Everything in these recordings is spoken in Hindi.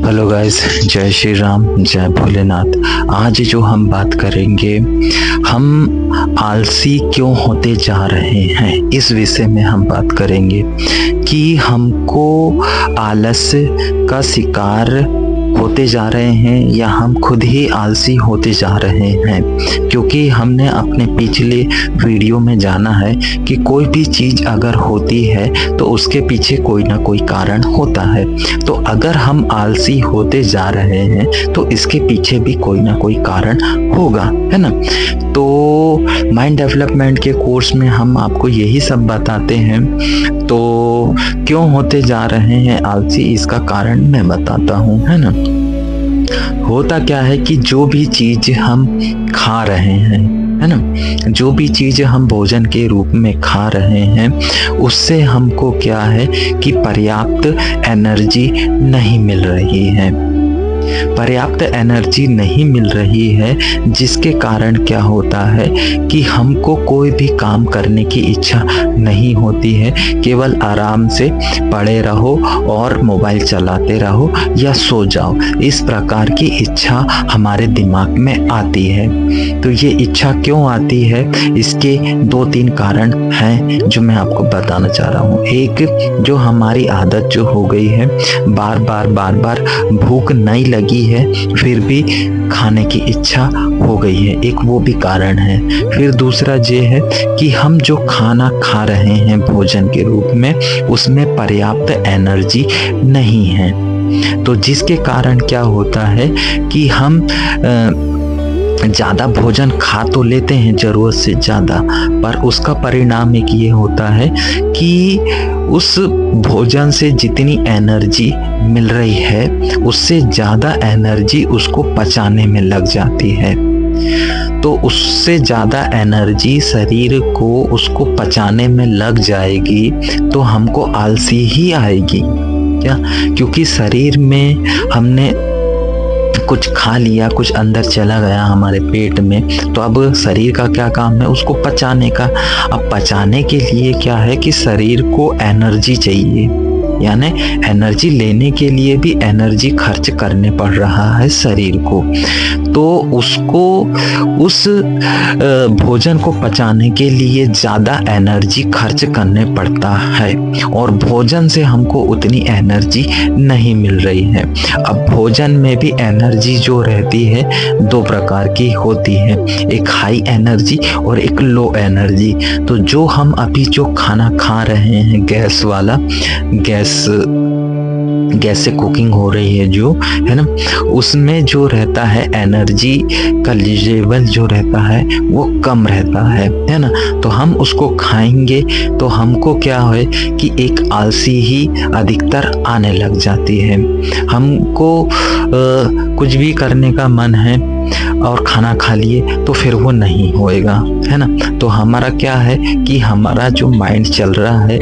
हेलो गाइस, जय श्री राम, जय भोलेनाथ। आज जो हम बात करेंगे, हम आलसी क्यों होते जा रहे हैं, इस विषय में हम बात करेंगे कि हमको आलस का शिकार होते जा रहे हैं या हम खुद ही आलसी होते जा रहे हैं। क्योंकि हमने अपने पिछले वीडियो में जाना है कि कोई भी चीज़ अगर होती है तो उसके पीछे कोई ना कोई कारण होता है। तो अगर हम आलसी होते जा रहे हैं तो इसके पीछे भी कोई ना कोई कारण होगा, है ना। तो माइंड डेवलपमेंट के कोर्स में हम आपको यही सब बताते हैं। तो क्यों होते जा रहे हैं आलसी, इसका कारण मैं बताता हूँ, है ना। होता क्या है कि जो भी चीज़ हम खा रहे हैं, है ना, जो भी चीज़ हम भोजन के रूप में खा रहे हैं, उससे हमको क्या है कि पर्याप्त एनर्जी नहीं मिल रही है। पर्याप्त एनर्जी नहीं मिल रही है, जिसके कारण क्या होता है कि हमको कोई भी काम करने की इच्छा नहीं होती है। केवल आराम से पड़े रहो और मोबाइल चलाते रहो या सो जाओ, इस प्रकार की इच्छा हमारे दिमाग में आती है। तो ये इच्छा क्यों आती है, इसके 2-3 कारण हैं जो मैं आपको बताना चाह रहा हूँ। एक, जो हमारी आदत जो हो गई है, बार बार भूख नहीं लगी है फिर भी खाने की इच्छा हो गई है, एक वो भी कारण है। फिर दूसरा ये है कि हम जो खाना खा रहे हैं भोजन के रूप में, उसमें पर्याप्त एनर्जी नहीं है। तो जिसके कारण क्या होता है कि हम ज़्यादा भोजन खा तो लेते हैं ज़रूरत से ज़्यादा, पर उसका परिणाम एक ये होता है कि उस भोजन से जितनी एनर्जी मिल रही है उससे ज़्यादा एनर्जी उसको पचाने में लग जाती है। तो उससे ज़्यादा एनर्जी शरीर को उसको पचाने में लग जाएगी तो हमको आलसी ही आएगी, क्या? क्योंकि शरीर में हमने कुछ खा लिया, कुछ अंदर चला गया हमारे पेट में, तो अब शरीर का क्या काम है, उसको पचाने का। अब पचाने के लिए क्या है कि शरीर को एनर्जी चाहिए, यानी एनर्जी लेने के लिए भी एनर्जी खर्च करने पड़ रहा है शरीर को। तो उसको उस भोजन को पचाने के लिए ज़्यादा एनर्जी खर्च करने पड़ता है और भोजन से हमको उतनी एनर्जी नहीं मिल रही है। अब भोजन में भी एनर्जी जो रहती है 2 प्रकार की होती है, एक हाई एनर्जी और एक लो एनर्जी। तो जो हम अभी जो खाना खा रहे हैं गैस वाला, गैस से कुकिंग हो रही है जो, है ना, उसमें जो रहता है एनर्जी का लेवल जो रहता है वो कम रहता है ना। तो हम उसको खाएंगे तो हमको क्या है कि एक आलसी ही अधिकतर आने लग जाती है। हमको कुछ भी करने का मन है और खाना खा लिए तो फिर वो नहीं होएगा, है ना। तो हमारा क्या है कि हमारा जो माइंड चल रहा है,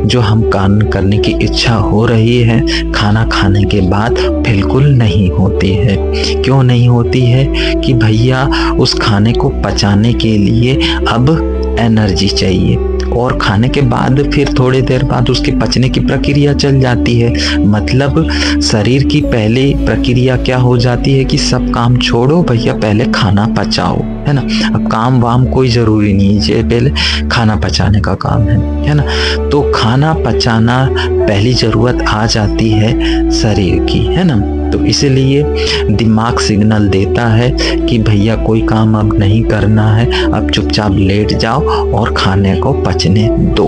जो हम काम करने की इच्छा हो रही है, खाना खाने के बाद बिल्कुल नहीं होती है। क्यों नहीं होती है कि भैया उस खाने को पचाने के लिए अब एनर्जी चाहिए और खाने के बाद फिर थोड़ी देर बाद उसके पचने की प्रक्रिया चल जाती है। मतलब शरीर की पहले प्रक्रिया क्या हो जाती है कि सब काम छोड़ो भैया, पहले खाना पचाओ, है ना। अब काम वाम कोई ज़रूरी नहीं है, पहले खाना पचाने का काम है ना। तो खाना पचाना पहली ज़रूरत आ जाती है शरीर की, है ना। तो इसीलिए दिमाग सिग्नल देता है कि भैया कोई काम अब नहीं करना है, अब चुपचाप लेट जाओ और खाने को पचने दो।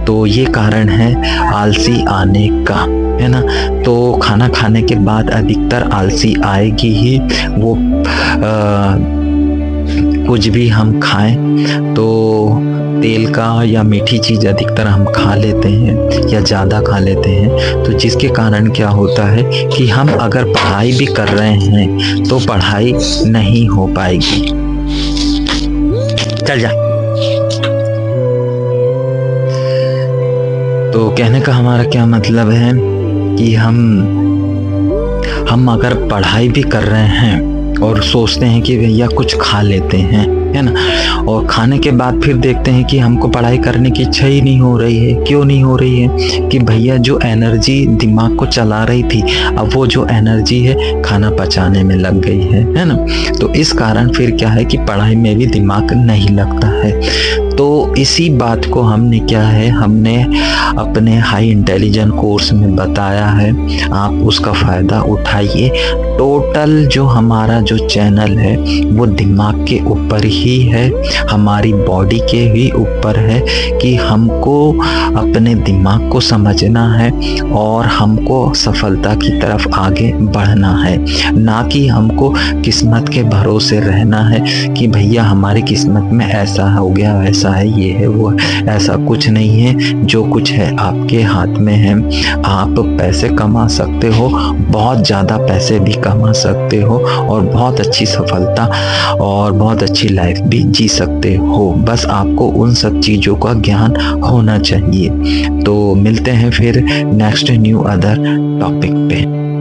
तो ये कारण है आलसी आने का, है ना। तो खाना खाने के बाद अधिकतर आलसी आएगी ही। वो कुछ भी हम खाएं तो तेल का या मीठी चीज़ अधिकतर हम खा लेते हैं या ज़्यादा खा लेते हैं। तो जिसके कारण क्या होता है कि हम अगर पढ़ाई भी कर रहे हैं तो पढ़ाई नहीं हो पाएगी। चल जा। तो कहने का हमारा क्या मतलब है कि हम अगर पढ़ाई भी कर रहे हैं और सोचते हैं कि भैया कुछ खा लेते हैं है ना। और खाने के बाद फिर देखते हैं कि हमको पढ़ाई करने की इच्छा ही नहीं हो रही है। क्यों नहीं हो रही है? कि भैया जो एनर्जी दिमाग को चला रही थी, अब वो जो एनर्जी है खाना पचाने में लग गई है ना। तो इस कारण फिर क्या है कि पढ़ाई में भी दिमाग नहीं लगता है। तो इसी बात को हमने अपने हाई इंटेलिजेंस कोर्स में बताया है, आप उसका फ़ायदा उठाइए। टोटल जो हमारा जो चैनल है वो दिमाग के ऊपर ही है, हमारी बॉडी के ही ऊपर है कि हमको अपने दिमाग को समझना है और हमको सफलता की तरफ आगे बढ़ना है, ना कि हमको किस्मत के भरोसे रहना है कि भैया हमारी किस्मत में ऐसा हो गया, वैसा है, ये है, वो है। ऐसा कुछ नहीं है। जो कुछ है आपके हाथ में है। आप पैसे कमा सकते हो, बहुत ज़्यादा पैसे भी कमा सकते हो और बहुत अच्छी सफलता और बहुत अच्छी लाइफ भी जी सकते हो। बस आपको उन सब चीज़ों का ज्ञान होना चाहिए। तो मिलते हैं फिर नेक्स्ट न्यू अदर टॉपिक पे।